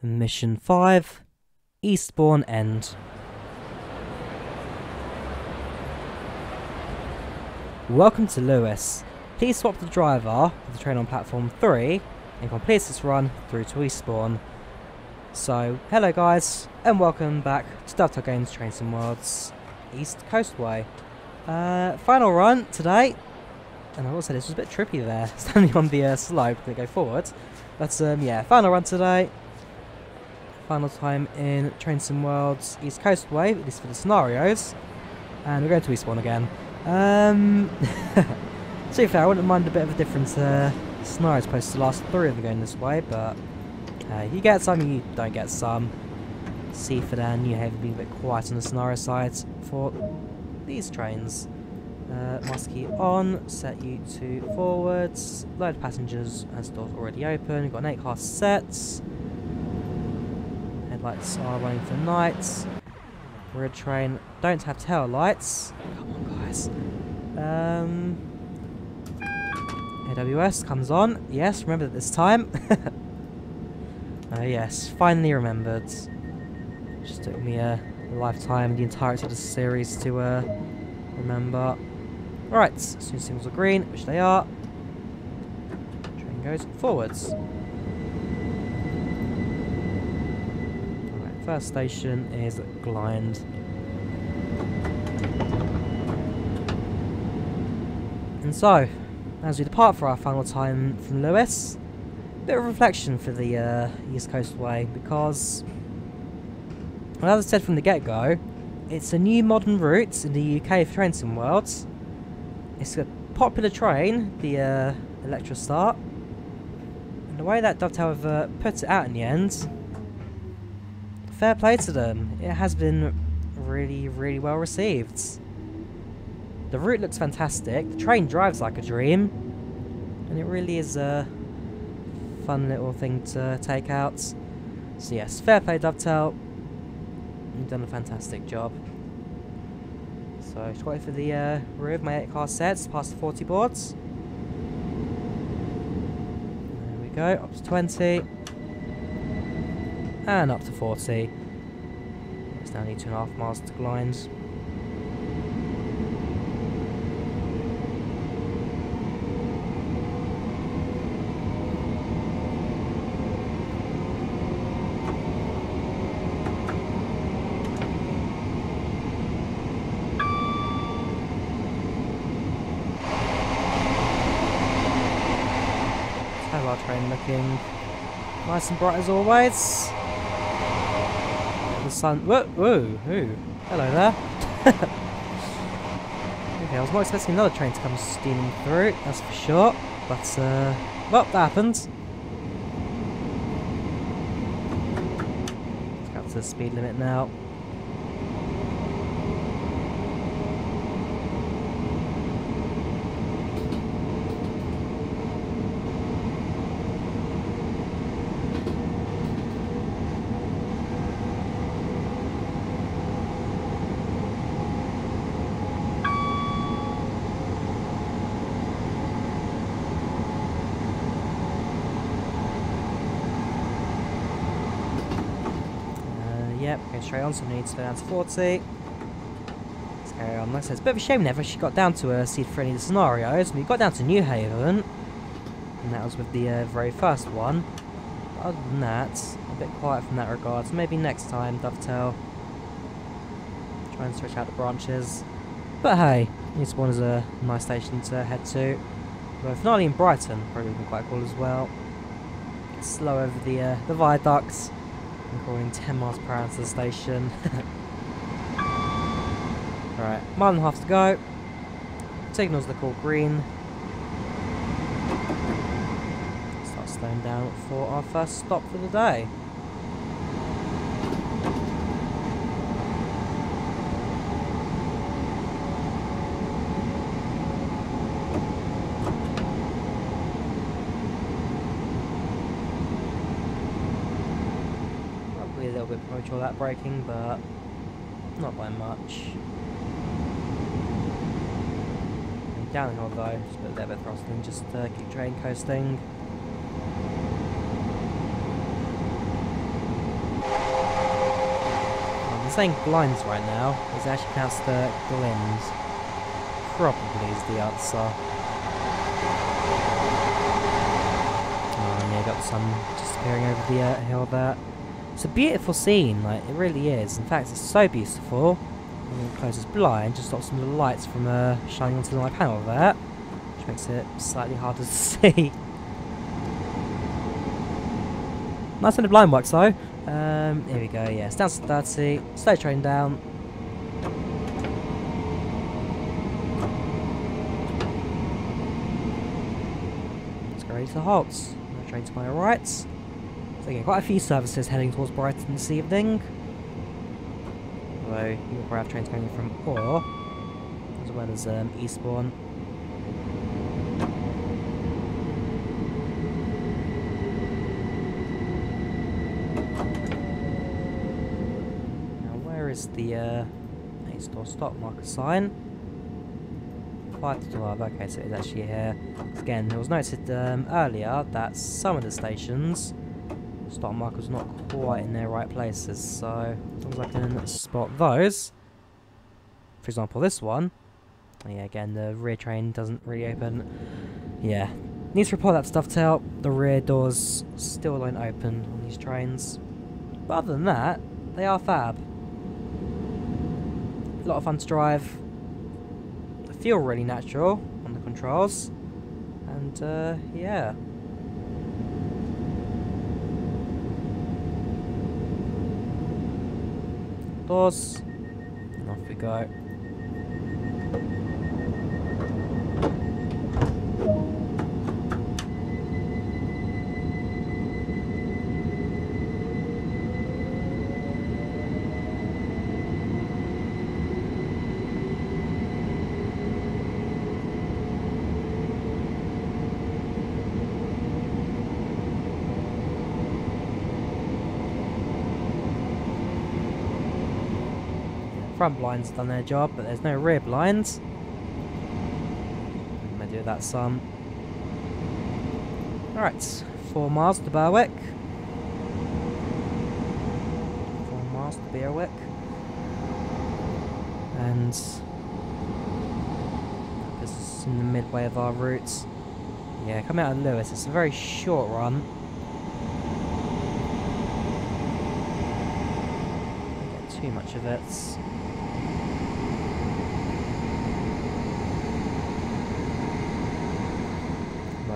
Mission 5, Eastbourne End. Welcome to Lewis. Please swap the driver of the train on platform 3 and complete this run through to Eastbourne. So, hello guys, and welcome back to Dovetail Games Train Sim World's East Coastway. Final run today, and I will say this was a bit trippy there, standing on the slope to go forward. But yeah, final run today. Final time in Train Sim World's East Coastway, at least for the scenarios. And we're going to Eastbourne again. To be fair, I wouldn't mind a bit of a different scenario as opposed to the last 3 of them going this way, but you get some, you don't get some. Seaford and New Haven being a bit quiet on the scenario side for these trains. Master key on, set you to forwards, load passengers as doors already open. We've got an 8-car set. Headlights are running for night. Rear train don't have tail lights. Come on, guys. AWS comes on. Yes, remember this time. Yes, finally remembered. Just took me a lifetime, the entirety of the series to remember. Alright, as soon as signals are green, which they are, train goes forwards. Alright, first station is Glynde. And so, as we depart for our final time from Lewis, a bit of reflection for the East Coastway, because, well, as I said from the get-go, it's a new modern route in the UK for Train Sim World. It's a popular train, the Electra Start, and the way that Dovetail have put it out in the end, fair play to them. It has been really, really well received. The route looks fantastic, the train drives like a dream, and it really is a fun little thing to take out. So yes, fair play Dovetail, you've done a fantastic job. So just wait for the rear of my 8-car sets past the 40 boards. There we go, up to 20. And up to 40. It's now only 2.5 miles to Glynde. Our train looking nice and bright as always. The sun. Whoa, whoa, hello there. Okay, I was more expecting another train to come steaming through, that's for sure. But well, that happened. Let's go up to the speed limit now. Yep, going straight on, so we need to go down to 40. Let's carry on. Like I said, it's a bit of a shame we never actually got down to seed for any of the scenarios. We got down to New Haven, and that was with the very first one. But other than that, a bit quiet from that regard. So maybe next time, Dovetail. Try and stretch out the branches. But hey, Eastbourne is a nice station to head to. But finale in Brighton, probably been quite cool as well. Slow over the viaducts. Recording 10 miles per hour to the station. Right, mile and a half to go. Signals look all green. Start slowing down for our first stop for the day. A little bit premature that braking, but not by much. And downhill though, just a bit of thrusting, just keep train coasting. saying blinds right now. Is it actually pronounced the glins? Probably is the answer. Oh, and yeah, got the sun disappearing over the hill there. It's a beautiful scene, like, it really is. In fact, it's so beautiful. When we close this blind, just stops some of the lights from shining onto my panel there, which makes it slightly harder to see. Nice when the blind works though. Here we go, yeah, it's down to 30, slow train down. Let's go ready to halt. No train to my right. So again, quite a few services heading towards Brighton this evening. Although you will probably have trains going from Orr, as well as Eastbourne. Is the next door stop marker sign. 5 to 12, okay, so it's actually here. Again, it was noted earlier that some of the stations stop markers not quite in their right places, so as long as I can spot those. For example, this one. Yeah, again, the rear train doesn't really open. Yeah, needs to report that to Dovetail. The rear doors still don't open on these trains. But other than that, they are fab. A lot of fun to drive. They feel really natural on the controls, and yeah. Doors, and off we go. Front blinds done their job, but there's no rear blinds. I'm gonna do that some. Alright, 4 miles to Berwick. 4 miles to Berwick. And this is in the midway of our route. Yeah, coming out of Lewis, it's a very short run. Don't get too much of it.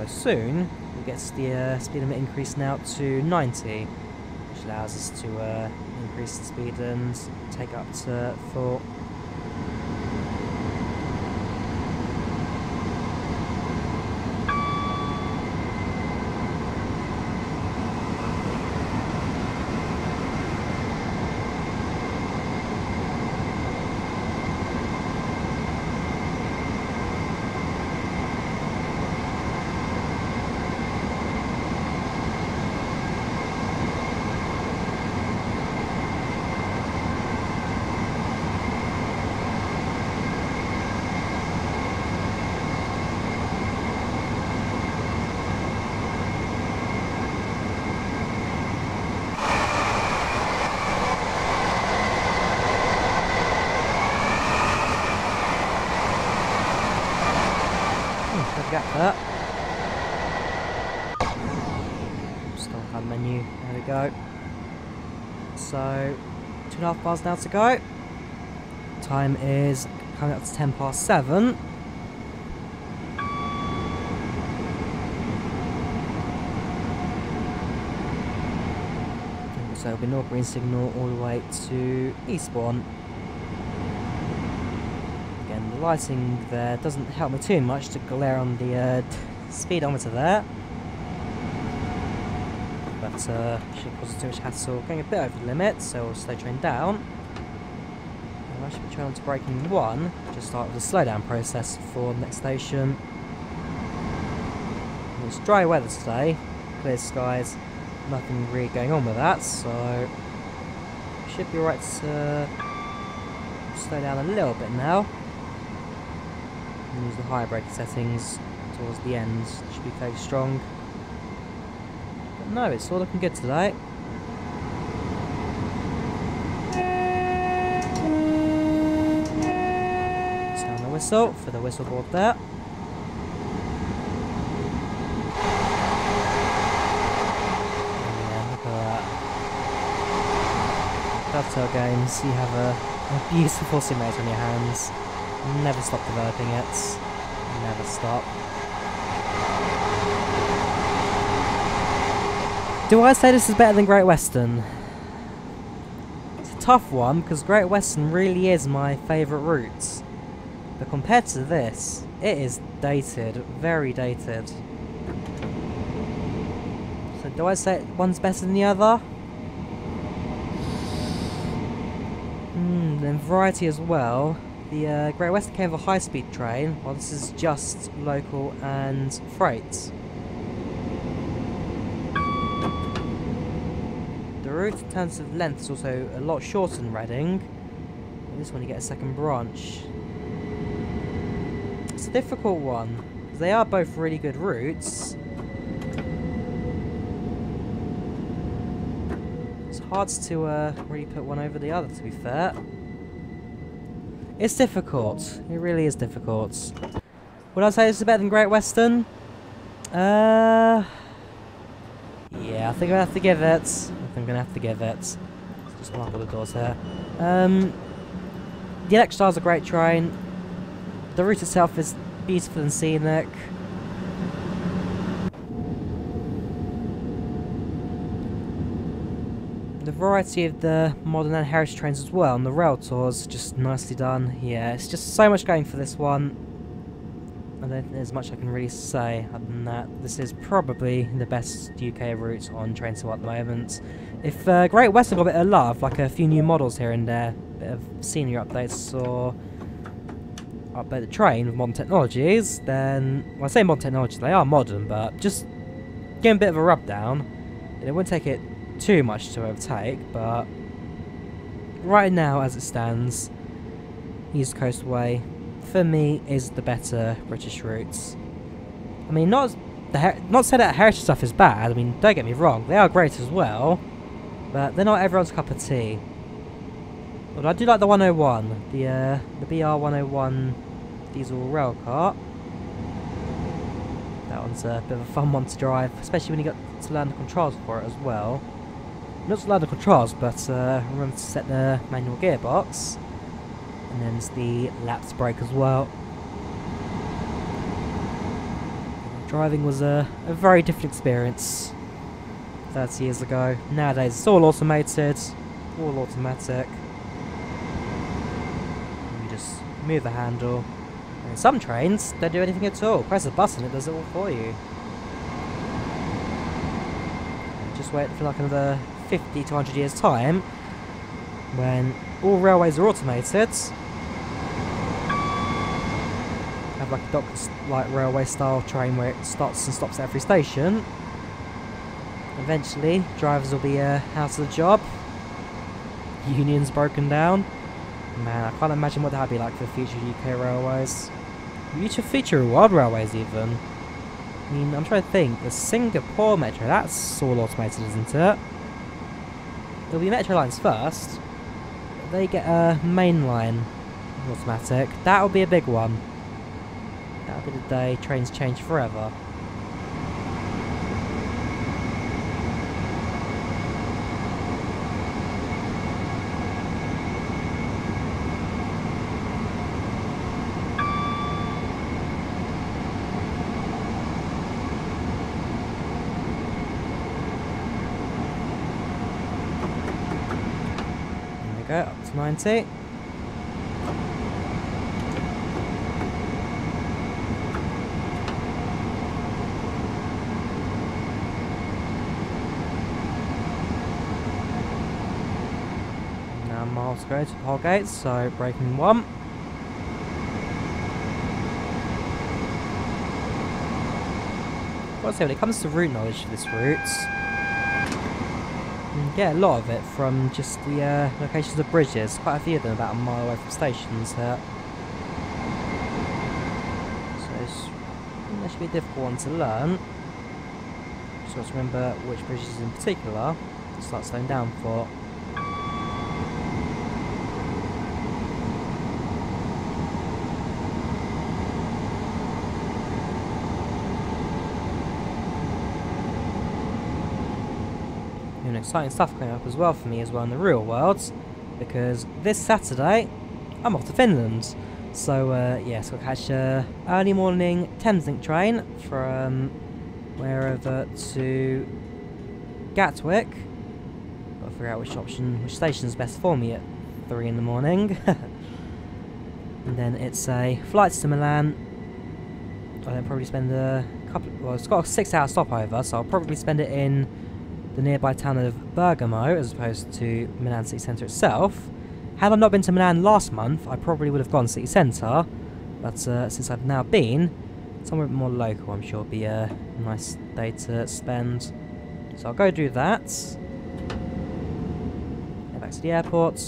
Soon we'll get the speed limit increased now to 90, which allows us to increase the speed and take up to full. Get that. Still have menu. There we go. So 2.5 miles now to go. Time is coming up to 7:10. So it'll be North Green signal all the way to Eastbourne. Again, the lighting there doesn't help me too much to glare on the speedometer there. But shouldn't cause too much hassle. Going a bit over the limit, so we'll slow train down. And I should be trying to braking 1, just start with the slowdown process for the next station. And it's dry weather today, clear skies, nothing really going on with that, so should be alright to slow down a little bit now. And use the higher braking settings towards the end, should be fairly strong. But no, it's all looking good today. whistle for the whistle board there. Yeah, look at that. Dovetail games, you have a beautiful simulator on your hands. Never stop developing it. Never stop. Do I say this is better than Great Western? It's a tough one, because Great Western really is my favourite route. But compared to this, it is dated. Very dated. So do I say one's better than the other? Then variety as well. The Great Western came with a high-speed train, while this is just local and freight. The route in terms of length is also a lot shorter than Reading. This one you get a second branch. It's a difficult one. They are both really good routes. It's hard to really put one over the other, to be fair. It's difficult. It really is difficult. Would I say this is better than Great Western? Yeah, I think I'm gonna have to give it. Just unlock all the doors here. The electric style's a great train. The route itself is beautiful and scenic. The variety of the modern and heritage trains as well, and the rail tours, just nicely done. Yeah, it's just so much going for this one. I don't think there's much I can really say other than that. This is probably the best UK route on Train to at the moment. If Great Western got a bit of love, like a few new models here and there, a bit of senior updates or update the train with modern technologies, then, well, I say modern technologies, they are modern, but just give them a bit of a rub down. It wouldn't take it too much to overtake, but right now, as it stands, East Coastway, for me, is the better British routes. I mean, not say that heritage stuff is bad. I mean, don't get me wrong, they are great as well, but they're not everyone's cup of tea. But I do like the 101, the BR 101 diesel rail cart. That one's a bit of a fun one to drive, especially when you get to learn the controls for it as well. Not to learn the controls, but remember to set the manual gearbox. And then there's the lapse brake as well. Driving was a very different experience 30 years ago. Nowadays it's all automated, all automatic. You just move the handle. And some trains don't do anything at all. Press a button, it does it all for you. Just wait for like another 50 to 100 years time, when all railways are automated, have like a dock-like railway style train where it starts and stops at every station. Eventually drivers will be out of the job, unions broken down. Man, I can't imagine what that would be like for future UK railways, future world railways even. I mean, I'm trying to think, the Singapore Metro, that's all automated, isn't it? It'll be Metro lines first. They get a main line automatic. That'll be a big one. That'll be the day trains change forever. There we go, up to 90. Now miles to go to Pole Gates, so braking 1. I've got to say, when it comes to route knowledge for this route, you can get a lot of it from just the locations of bridges. Quite a few of them about a mile away from stations here. So that should be a difficult one to learn. Just got to remember which bridges in particular to start slowing down for. exciting stuff coming up as well for me as well in the real world, because this Saturday I'm off to Finland. So yeah, so I'll catch a early morning Thameslink train from wherever to Gatwick. Got to figure out which station is best for me at 3 in the morning. And then it's a flight to Milan. I'll then probably spend a couple. Well, it's got a 6-hour stopover, so I'll probably spend it in the nearby town of Bergamo as opposed to Milan city centre itself. Had I not been to Milan last month, I probably would have gone city centre, but since I've now been, somewhere a bit more local, I'm sure will be a nice day to spend. So I'll go do that. Head back to the airport,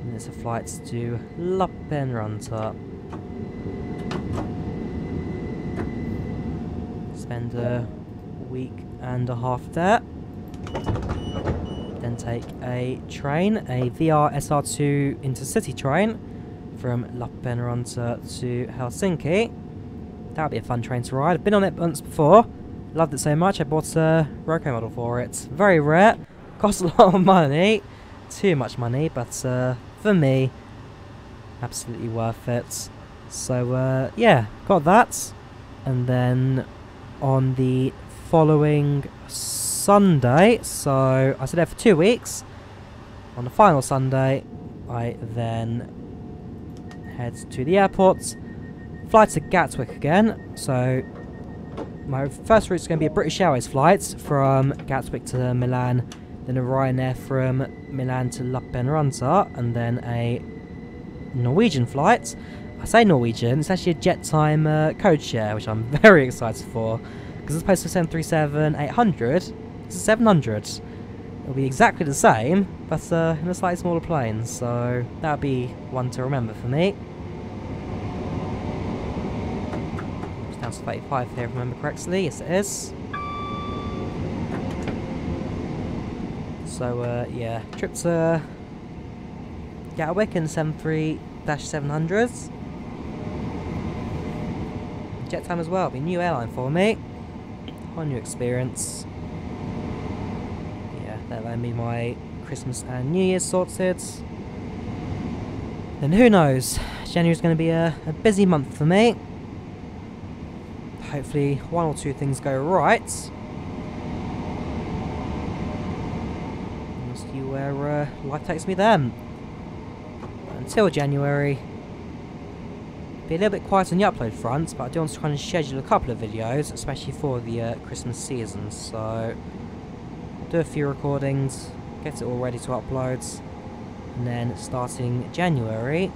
and there's a flight to Lappeenranta. Spend a week and a half there. Then take a train, a VR SR2 intercity train from Lappeenranta to Helsinki. That would be a fun train to ride. I've been on it once before. Loved it so much I bought a Roku model for it. Very rare. Costs a lot of money. Too much money, but for me, absolutely worth it. So yeah, got that. And then on the following Sunday, so I stayed there for 2 weeks. On the final Sunday, I then head to the airport, fly to Gatwick again. So my first route is going to be a British Airways flight from Gatwick to Milan, then a Ryanair from Milan to Lappeenranta, and then a Norwegian flight. I say Norwegian, it's actually a jet time code share, which I'm very excited for, because as opposed to 737-800, it's a 700. It'll be exactly the same, but in a slightly smaller plane, so that'll be one to remember for me. It's down to 35 here, if I remember correctly. Yes, it is. So, yeah, trip to Gatwick in 73-700s. Jet time as well, it'll be a new airline for me. Whole new experience. Yeah, that'll be my Christmas and New Year's sorted. Then who knows? January's going to be a busy month for me. Hopefully one or two things go right. We'll see where life takes me then. But until January, be a little bit quiet on the upload front, but I do want to try and schedule a couple of videos, especially for the Christmas season. So do a few recordings, get it all ready to upload, and then starting January,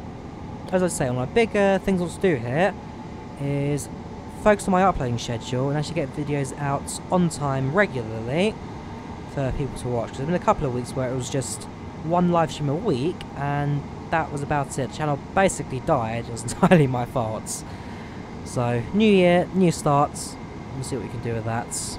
as I say, one of my big things I want to do here is focus on my uploading schedule and actually get videos out on time regularly for people to watch. Because there's been a couple of weeks where it was just one live stream a week, and that was about it. The channel basically died. It was entirely my fault. So, new year, new starts. We'll see what we can do with that.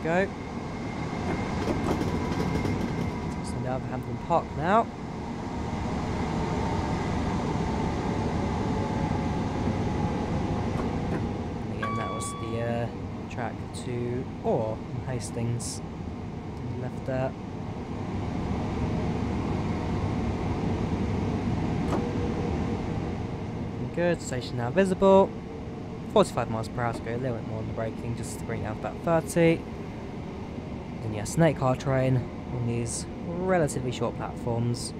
Go. So now I've Hampton Park now. And again, that was the track to Orr in Hastings. Left there. Good, station now visible. 45 miles per hour to go a little bit more on the braking just to bring it out about 30. And yeah, snake car train on these relatively short platforms.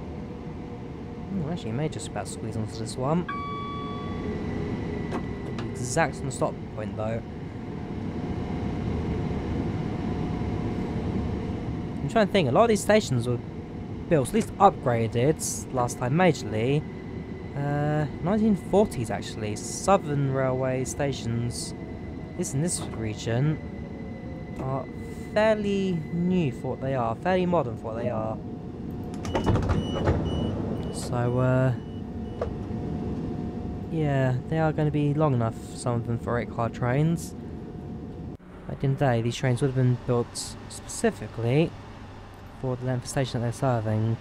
Actually, you may just about squeeze onto this one. Exact on the stop point though. I'm trying to think, a lot of these stations were built, at least upgraded, last time majorly, 1940s actually. Southern railway stations, at least in this region, are fairly new for what they are, fairly modern for what they are. So, yeah, they are going to be long enough, some of them, for 8-car trains. Back in the day, these trains would have been built specifically for the length of station that they're serving.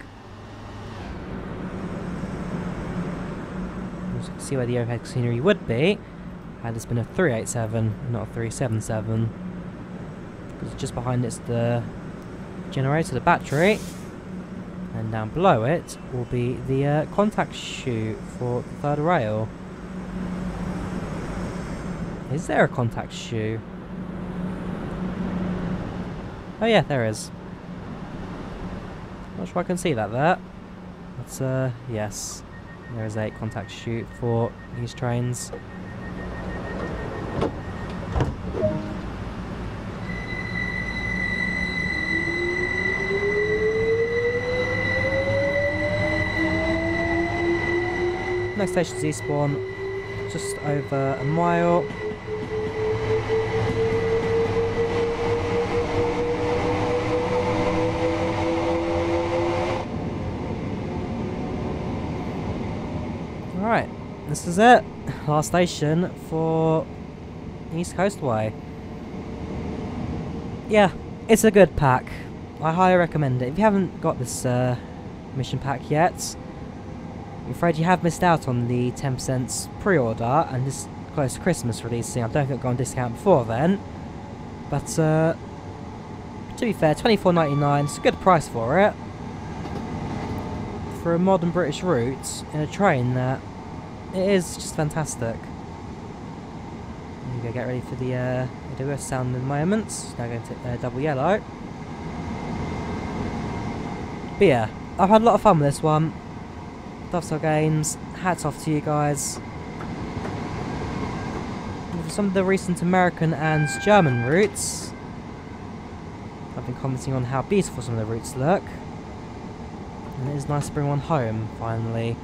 As you can see where the overhead scenery would be had this been a 387, not a 377. Because just behind it's the generator, the battery, and down below it will be the contact chute for the third rail. Is there a contact chute? Oh yeah, there is. Not sure I can see that there. But yes, there is a contact chute for these trains. Next station is Eastbourne, just over a mile. Alright, this is it. Last station for East Coastway. Yeah, it's a good pack. I highly recommend it. If you haven't got this mission pack yet, I'm afraid you have missed out on the 10% pre-order and this close to Christmas releasing. I don't think it'll go on discount before then. But to be fair, $24.99 is a good price for it. For a modern British route in a train that it is just fantastic. I'm going to get ready for the AWS sound in a moment. Now going to double yellow. But yeah, I've had a lot of fun with this one. Dovetail Games, hats off to you guys. And for some of the recent American and German routes, I've been commenting on how beautiful some of the routes look. And it is nice to bring one home, finally.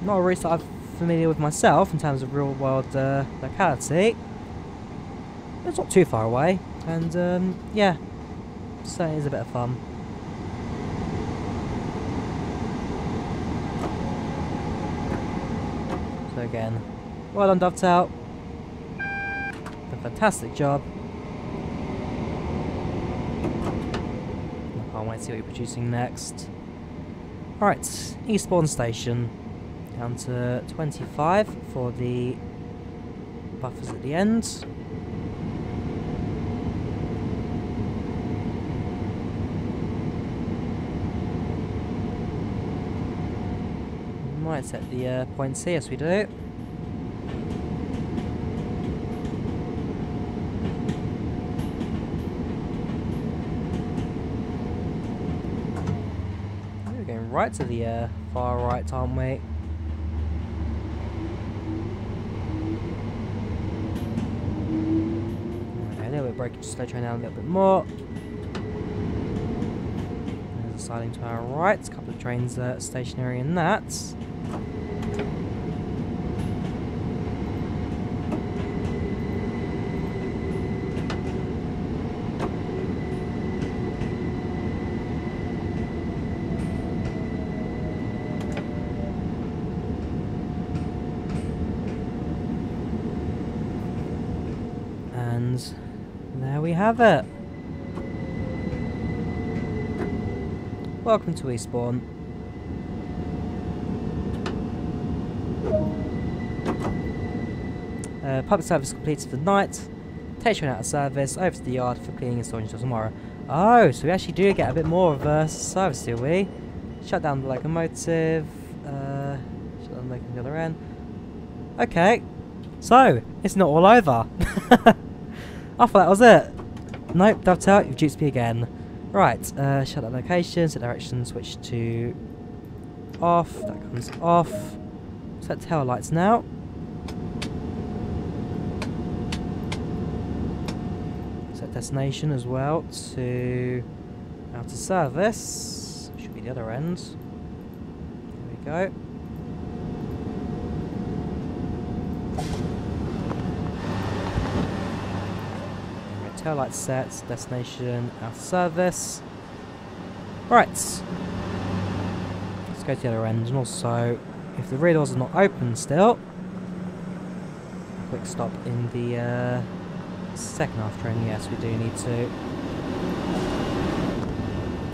Not a route that I'm familiar with myself in terms of real world locality. It's not too far away, and yeah, so it is a bit of fun. So again, well done Dovetail. A fantastic job. I can't wait to see what you're producing next. Alright, Eastbourne Station. Down to 25 for the buffers at the end. Might set the point C, yes we do. We're going right to the far right, aren't we? Braking, just slow train down a little bit more. There's a siding to our right, a couple of trains stationary in that. And there we have it. Welcome to Eastbourne. Public service completed for the night. Take train out of service, over to the yard for cleaning and storage until tomorrow. Oh, so we actually do get a bit more of a service, do we? Shut down the locomotive. Shut down the locomotive on the other end. Okay, so it's not all over. I thought that was it. Nope, Dovetail, you've duped me again. Right, shut that location, set direction, switch to off, that comes off. Set tail lights now. Set destination as well to out of service. Should be the other end. There we go. tail light set, destination out of service. Right, let's go to the other end, and also, if the rear doors are not open still, a quick stop in the second half train, yes we do need to,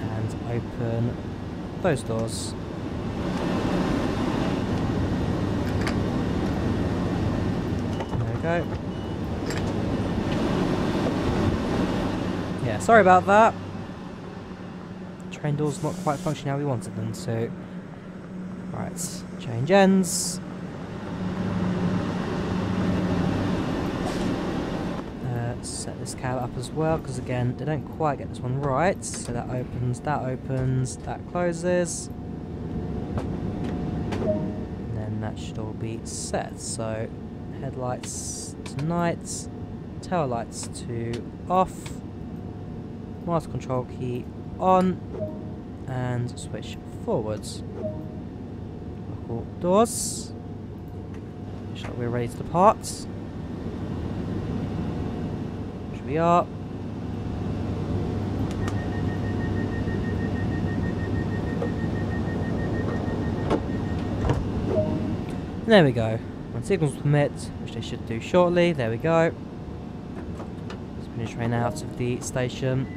and open those doors. There we go. Yeah, sorry about that. Train doors not quite functioning how we wanted them to. Right, change ends. Set this cab up as well, because again, they don't quite get this one right. So that opens, that closes. And then that should all be set. So headlights to night, tail lights to off, master control key on, and switch forwards. Lock all doors. Looks like we're ready to depart. Which we are. And there we go. When signals permit, which they should do shortly, there we go. Let's bring the train out of the station.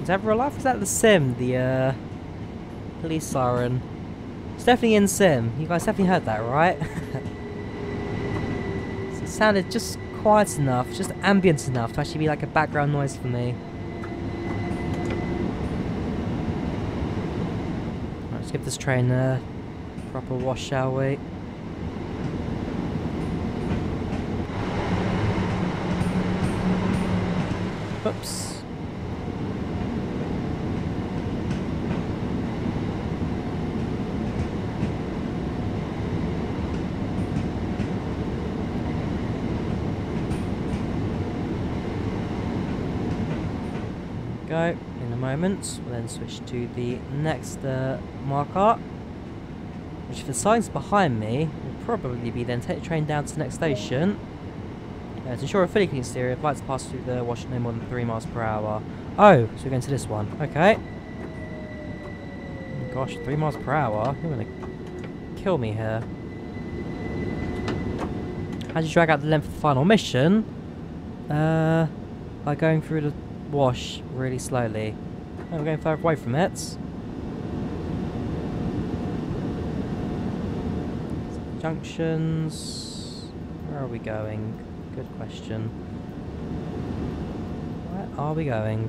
Is that real life? Is that the sim? The police siren? It's definitely in sim. You guys definitely heard that, right? It sounded just quiet enough, just ambient enough to actually be like a background noise for me. Right, let's give this train a proper wash, shall we? Oops. Go in a moment. We'll then switch to the next marker, which if the sign's behind me will probably be then take the train down to the next station. To ensure a fully clean exterior, I'd like to pass through the wash no more than 3 miles per hour. Oh, so we're going to this one. Okay. Oh gosh, 3 miles per hour? You're going to kill me here. How do you drag out the length of the final mission? By going through the wash really slowly. Oh, we're going further away from it. Junctions. Where are we going? Good question. Where are we going?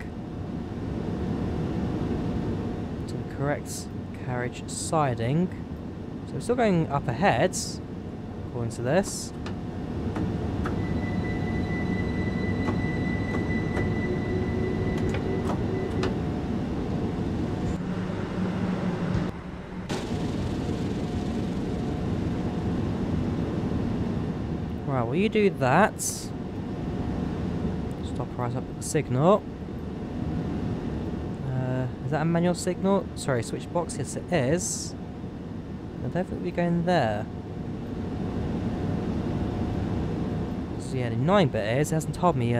To the correct carriage siding. So we're still going up ahead, according to this. Right, will you do that? Stop right up at the signal. Is that a manual signal? Sorry, switch box. Yes, it is. I'll definitely be going there. So yeah, the 9-bit is. It hasn't told me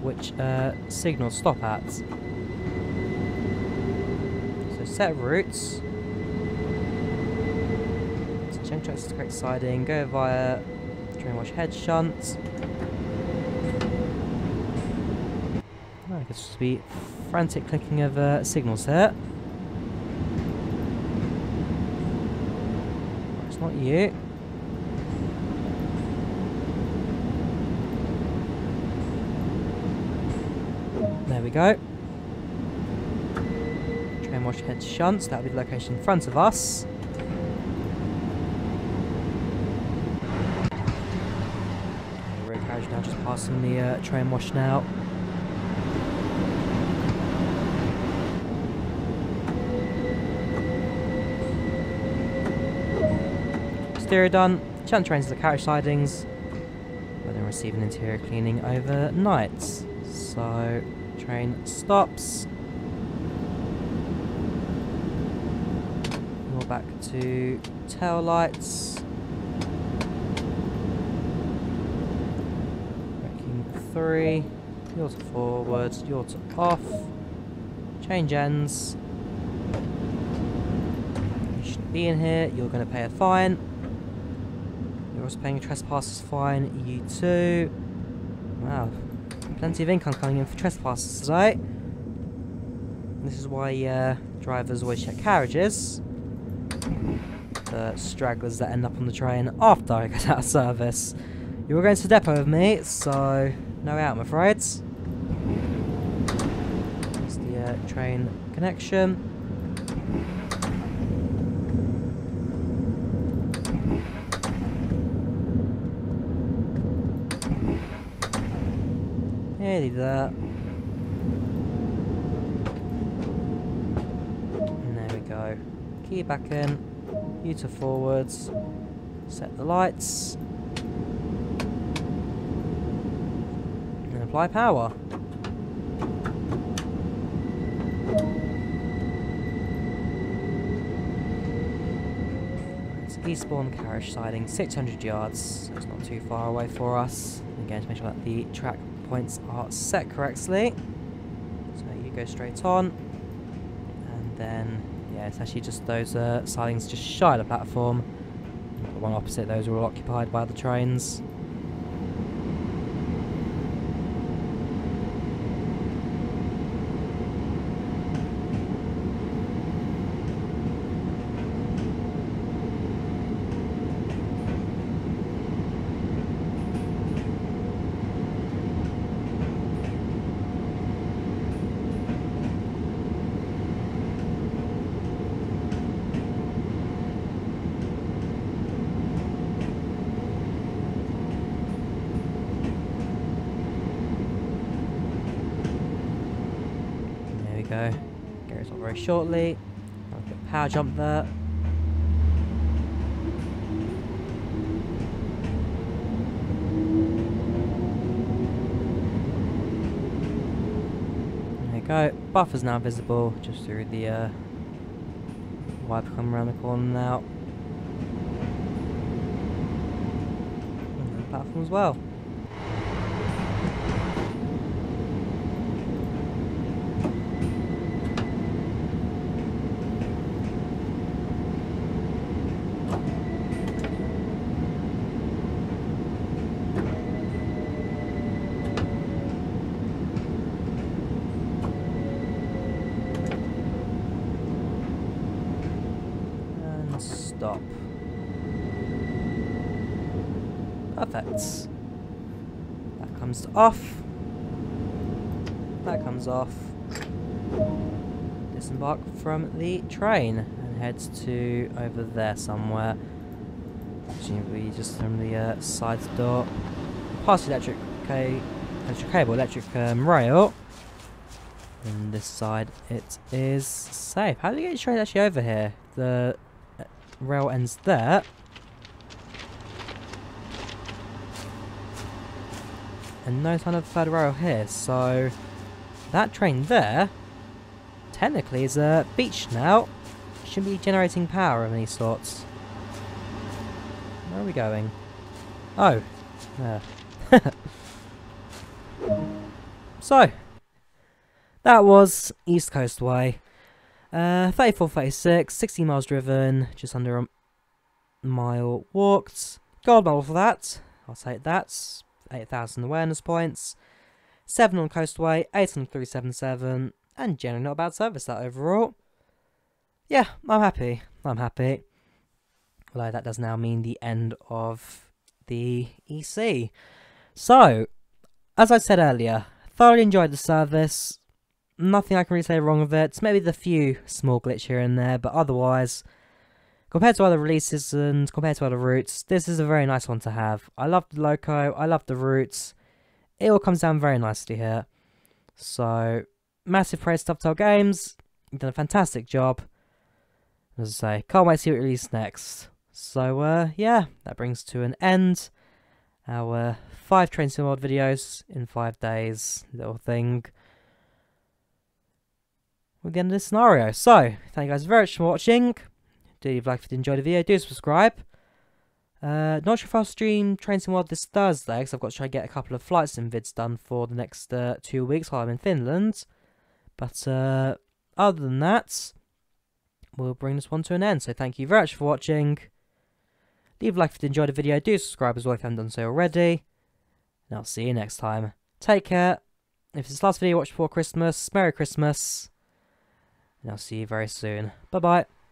which signal to stop at. So set routes. So change tracks to the correct siding. Go via train wash head shunt. Oh, I guess just be frantic clicking of signals here. Oh, it's not you. There we go. Train wash head shunts. That'll be the location in front of us. Passing the train wash now. Stereo done. Chant trains to the carriage sidings. But then receiving interior cleaning overnight. So, train stops. You're back to tail lights. Braking 3. You're to forward. You're to off. Change ends. You shouldn't be in here. You're going to pay a fine. You're also paying a trespassers fine. You too. Wow. Plenty of income coming in for trespassers today. This is why drivers always check carriages. The stragglers that end up on the train after I get out of service. You were going to the depot with me, so no out, I'm afraid. That's the train connection. Nearly there. And there we go. Key back in. You to forwards. Set the lights. And apply power. It's Eastbourne carriage siding, 600 yards. So it's not too far away for us. Again, to make sure that the track points are set correctly. So you go straight on, and then yeah, it's actually just those sidings just shy of the platform. The one opposite those are all occupied by the trains. Go. Goes up very shortly. I'll put a power jump there. There you go. Buffer's now visible just through the wiper coming around the corner now. And the platform as well. Stop. Perfect. That comes off. That comes off. Disembark from the train and heads to over there somewhere. Presumably just from the side door. Past the electric cable, electric rail. And this side it is safe. How do you get your train actually over here? The rail ends there. And no sign of third rail here, so that train there technically is a beach now. Shouldn't be generating power of any sorts. Where are we going? Oh, there. So that was East Coastway. 34.36, 60 miles driven, just under a mile walked. Gold medal for that. I'll take that. 8,000 awareness points. 7 on Coastway, 8 on 377, and generally not a bad service that overall. Yeah, I'm happy. I'm happy. Although that does now mean the end of the EC. So, as I said earlier, thoroughly enjoyed the service. Nothing I can really say wrong with it. Maybe the few small glitch here and there, but otherwise, compared to other releases and compared to other routes, this is a very nice one to have. I love the loco, I love the routes. it all comes down very nicely here. So, massive praise to Dovetail Games. You've done a fantastic job. As I say, can't wait to see what releases next. So, yeah, that brings to an end our 5 Train Sim World videos in 5 days little thing with the end of this scenario. So, thank you guys very much for watching. Do leave a like if you enjoyed the video, do subscribe. Not sure if I'll stream Train Sim World this Thursday, because I've got to try and get a couple of flight sim vids done for the next 2 weeks while I'm in Finland. But other than that, we'll bring this one to an end. So thank you very much for watching. Leave a like if you enjoyed the video, do subscribe as well if you haven't done so already. And I'll see you next time. Take care. If it's the last video you watch before Christmas, Merry Christmas. And I'll see you very soon. Bye bye.